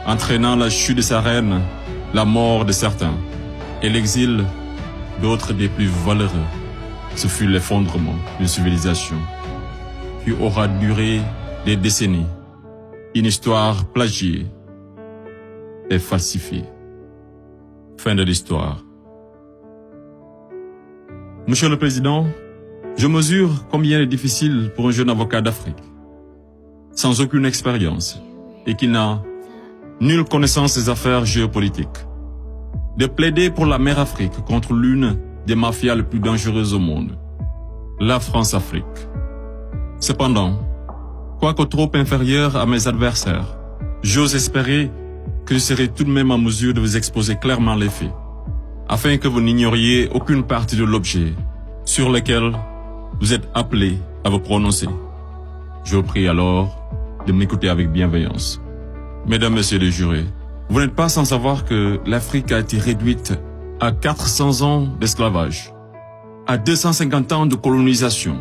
entraînant la chute de sa reine, la mort de certains, et l'exil d'autres des plus valeureux. Ce fut l'effondrement d'une civilisation qui aura duré des décennies, une histoire plagiée et falsifiée. Fin de l'histoire. Monsieur le Président, je mesure combien il est difficile pour un jeune avocat d'Afrique, sans aucune expérience et qui n'a nulle connaissance des affaires géopolitiques, de plaider pour la mère Afrique contre l'une des mafias les plus dangereuses au monde, la France-Afrique. Cependant, quoique trop inférieur à mes adversaires, j'ose espérer que je serai tout de même en mesure de vous exposer clairement les faits, afin que vous n'ignoriez aucune partie de l'objet sur lequel vous êtes appelés à vous prononcer. Je vous prie alors de m'écouter avec bienveillance. Mesdames, Messieurs les jurés, vous n'êtes pas sans savoir que l'Afrique a été réduite à 400 ans d'esclavage, à 250 ans de colonisation.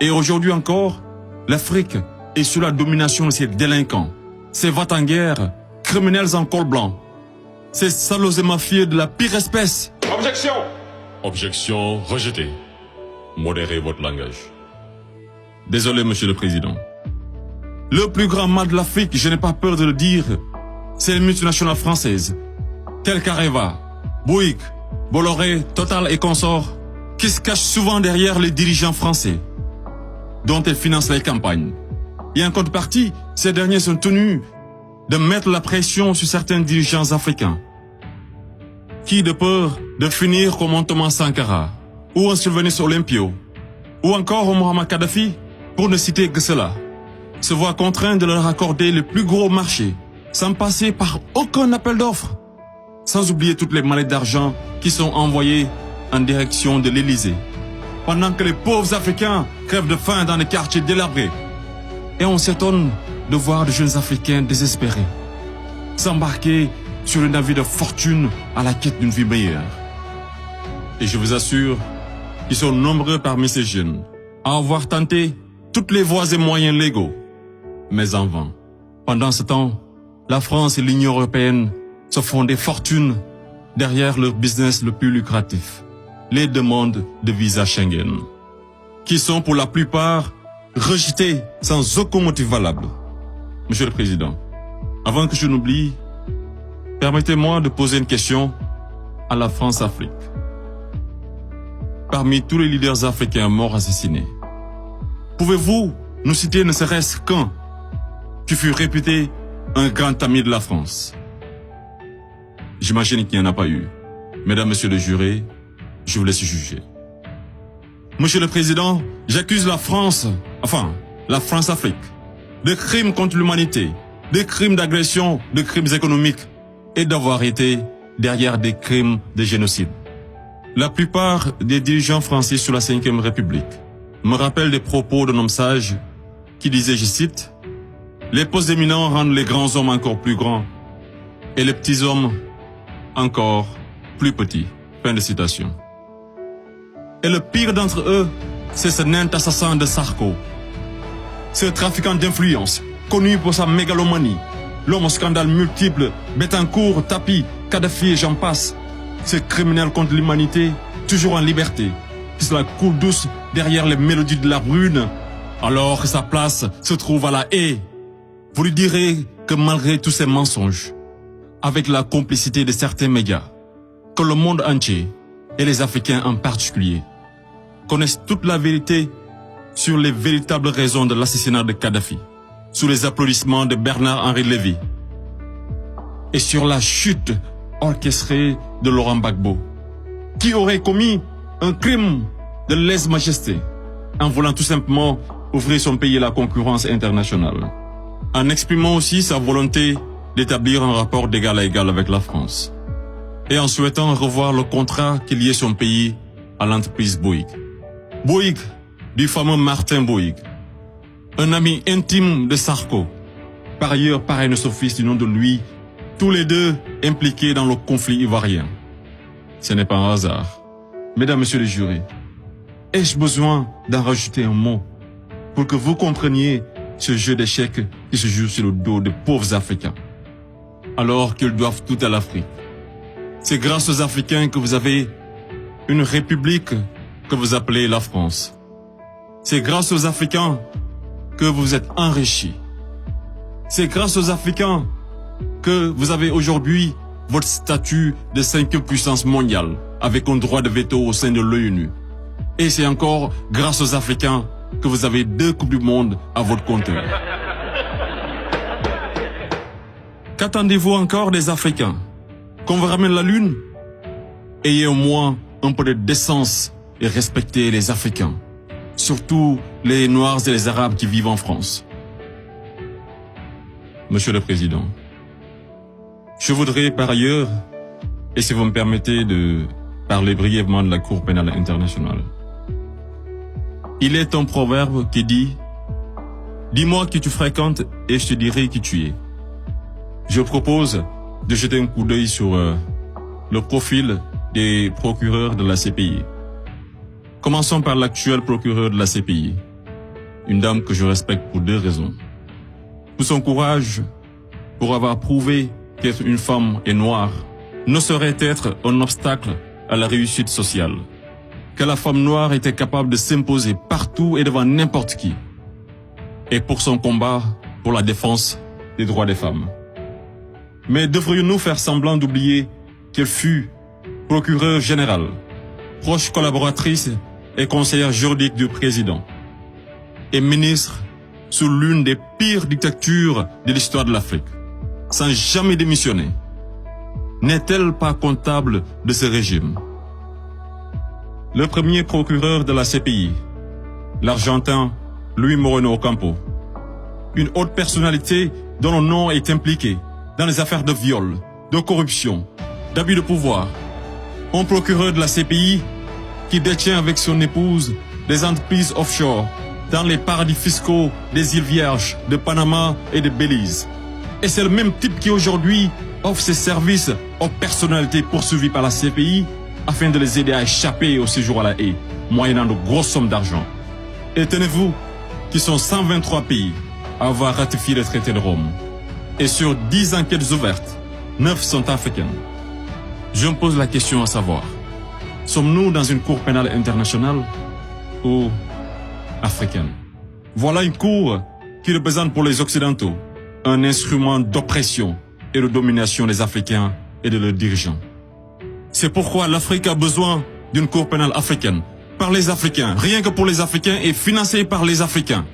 Et aujourd'hui encore, l'Afrique est sous la domination de ces délinquants, ces va-t-en-guerre, criminels en col blanc, ces salauds et mafieux de la pire espèce. Objection! Objection rejetée. Modérez votre langage. Désolé, Monsieur le Président. Le plus grand mal de l'Afrique, je n'ai pas peur de le dire, c'est les multinationales françaises, telles qu'Areva, Bouygues, Bolloré, Total et consorts, qui se cachent souvent derrière les dirigeants français, dont elles financent les campagnes. Et en contrepartie, ces derniers sont tenus de mettre la pression sur certains dirigeants africains, qui, de peur de finir comme un Thomas Sankara, ou un Sylvanus Olympio, ou encore un Muammar Kadhafi, pour ne citer que cela, se voient contraints de leur accorder le plus gros marché, sans passer par aucun appel d'offres, sans oublier toutes les mallettes d'argent qui sont envoyées en direction de l'Élysée, pendant que les pauvres Africains crèvent de faim dans les quartiers délabrés. Et on s'étonne de voir de jeunes Africains désespérés s'embarquer sur un navire de fortune à la quête d'une vie meilleure. Et je vous assure qu'ils sont nombreux parmi ces jeunes à avoir tenté toutes les voies et moyens légaux, mais en vain. Pendant ce temps, la France et l'Union européenne se font des fortunes derrière leur business le plus lucratif, les demandes de visa Schengen, qui sont pour la plupart rejetées sans aucun motif valable. Monsieur le Président, avant que je n'oublie, permettez-moi de poser une question à la France-Afrique. Parmi tous les leaders africains morts assassinés, pouvez-vous nous citer ne serait-ce qu'un qui fut réputé un grand ami de la France? J'imagine qu'il n'y en a pas eu. Mesdames, Messieurs les jurés, je vous laisse juger. Monsieur le Président, j'accuse la France-Afrique, de crimes contre l'humanité, de crimes d'agression, de crimes économiques et d'avoir été derrière des crimes de génocide. La plupart des dirigeants français sous la Ve République me rappellent des propos d'un homme sage qui disait, je cite, « Les postes éminents rendent les grands hommes encore plus grands et les petits hommes encore plus petits. » Fin de citation. Et le pire d'entre eux, c'est ce nain assassin de Sarko, ce trafiquant d'influence, connu pour sa mégalomanie, l'homme aux scandales multiples, Bettencourt, Tapi, Kadhafi et j'en passe, ce criminel contre l'humanité, toujours en liberté, qui se la coule douce derrière les mélodies de la brune, alors que sa place se trouve à la haie. Vous lui direz que malgré tous ces mensonges, avec la complicité de certains médias, que le monde entier, et les Africains en particulier, connaissent toute la vérité sur les véritables raisons de l'assassinat de Kadhafi, sous les applaudissements de Bernard-Henri Lévy, et sur la chute orchestrée de Laurent Gbagbo, qui aurait commis un crime de lèse-majesté en voulant tout simplement ouvrir son pays à la concurrence internationale, en exprimant aussi sa volonté d'établir un rapport d'égal à égal avec la France, et en souhaitant revoir le contrat qui liait son pays à l'entreprise Bouygues. Bouygues, du fameux Martin Bouygues, un ami intime de Sarko, par ailleurs parrain de son fils du nom de lui, tous les deux impliqués dans le conflit ivoirien. Ce n'est pas un hasard. Mesdames, Messieurs les jurés, ai-je besoin d'en rajouter un mot pour que vous compreniez ce jeu d'échecs qui se joue sur le dos de pauvres Africains? alors qu'ils doivent tout à l'Afrique. C'est grâce aux Africains que vous avez une république que vous appelez la France. C'est grâce aux Africains que vous êtes enrichis. C'est grâce aux Africains que vous avez aujourd'hui votre statut de 5e puissance mondiale avec un droit de veto au sein de l'ONU. Et c'est encore grâce aux Africains que vous avez 2 Coupes du Monde à votre compte. Qu'attendez-vous encore des Africains? Qu'on vous ramène la Lune? Ayez au moins un peu de décence et respectez les Africains, surtout les Noirs et les Arabes qui vivent en France. Monsieur le Président, je voudrais par ailleurs, et si vous me permettez de parler brièvement de la Cour pénale internationale. Il est un proverbe qui dit « Dis-moi qui tu fréquentes et je te dirai qui tu es ». Je propose de jeter un coup d'œil sur le profil des procureurs de la CPI. Commençons par l'actuel procureur de la CPI, une dame que je respecte pour 2 raisons. Pour son courage, pour avoir prouvé qu'être une femme et noire ne saurait être un obstacle à la réussite sociale, que la femme noire était capable de s'imposer partout et devant n'importe qui, et pour son combat pour la défense des droits des femmes. Mais devrions-nous faire semblant d'oublier qu'elle fut procureure générale, proche collaboratrice et conseillère juridique du président, et ministre sous l'une des pires dictatures de l'histoire de l'Afrique, sans jamais démissionner? N'est-elle pas comptable de ce régime? Le premier procureur de la CPI, l'Argentin Luis Moreno Ocampo, une haute personnalité dont le nom est impliqué dans les affaires de viol, de corruption, d'abus de pouvoir. Un procureur de la CPI qui détient avec son épouse des entreprises offshore dans les paradis fiscaux des îles Vierges, de Panama et de Belize. Et c'est le même type qui aujourd'hui offre ses services aux personnalités poursuivies par la CPI afin de les aider à échapper au séjour à la haie, moyennant de grosses sommes d'argent. Et tenez-vous qu'ils sont 123 pays à avoir ratifié le traité de Rome. Et sur 10 enquêtes ouvertes, 9 sont africaines. Je me pose la question à savoir, sommes-nous dans une cour pénale internationale ou africaine? Voilà une cour qui représente pour les Occidentaux un instrument d'oppression et de domination des Africains et de leurs dirigeants. C'est pourquoi l'Afrique a besoin d'une cour pénale africaine, par les Africains, rien que pour les Africains et financée par les Africains.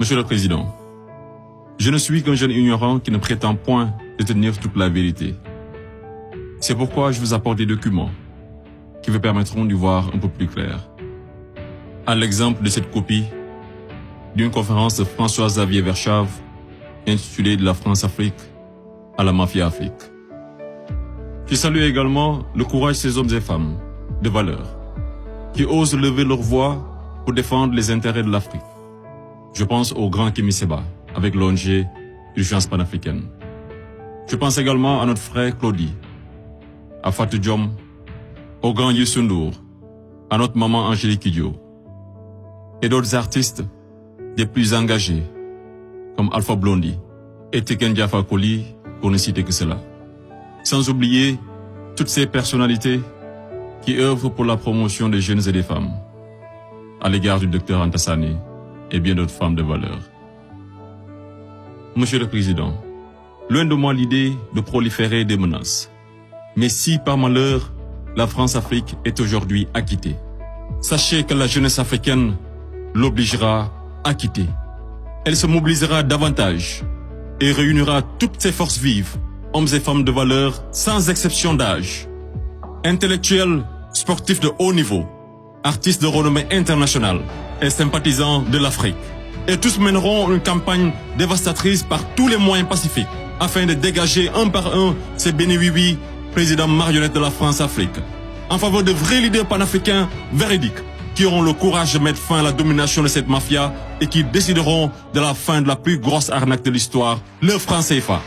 Monsieur le Président, je ne suis qu'un jeune ignorant qui ne prétend point détenir toute la vérité. C'est pourquoi je vous apporte des documents qui vous permettront d'y voir un peu plus clair. À l'exemple de cette copie d'une conférence de François-Xavier Verschave intitulée « De la France-Afrique à la Mafia-Afrique ». Je salue également le courage de ces hommes et femmes de valeur qui osent lever leur voix pour défendre les intérêts de l'Afrique. Je pense au grand Kémy Séba avec l'ONG Urgence panafricaine. Je pense également à notre frère Claudie, à Fatou Diom, au grand Youssou N'Dour, à notre maman Angélique Kidjo, et d'autres artistes des plus engagés, comme Alpha Blondy et Tiken Jah Fakoly, pour ne citer que cela. Sans oublier toutes ces personnalités qui œuvrent pour la promotion des jeunes et des femmes, à l'égard du docteur Antassani et bien d'autres femmes de valeur. Monsieur le Président, loin de moi l'idée de proliférer des menaces. Mais si par malheur, la France-Afrique est aujourd'hui acquittée, sachez que la jeunesse africaine l'obligera à quitter. Elle se mobilisera davantage et réunira toutes ses forces vives, hommes et femmes de valeur, sans exception d'âge, intellectuels, sportifs de haut niveau, artistes de renommée internationale et sympathisants de l'Afrique. Et tous mèneront une campagne dévastatrice par tous les moyens pacifiques afin de dégager un par un ces bénéwiwi, présidents marionnettes de la France-Afrique, en faveur de vrais leaders panafricains véridiques qui auront le courage de mettre fin à la domination de cette mafia et qui décideront de la fin de la plus grosse arnaque de l'histoire, le franc CFA.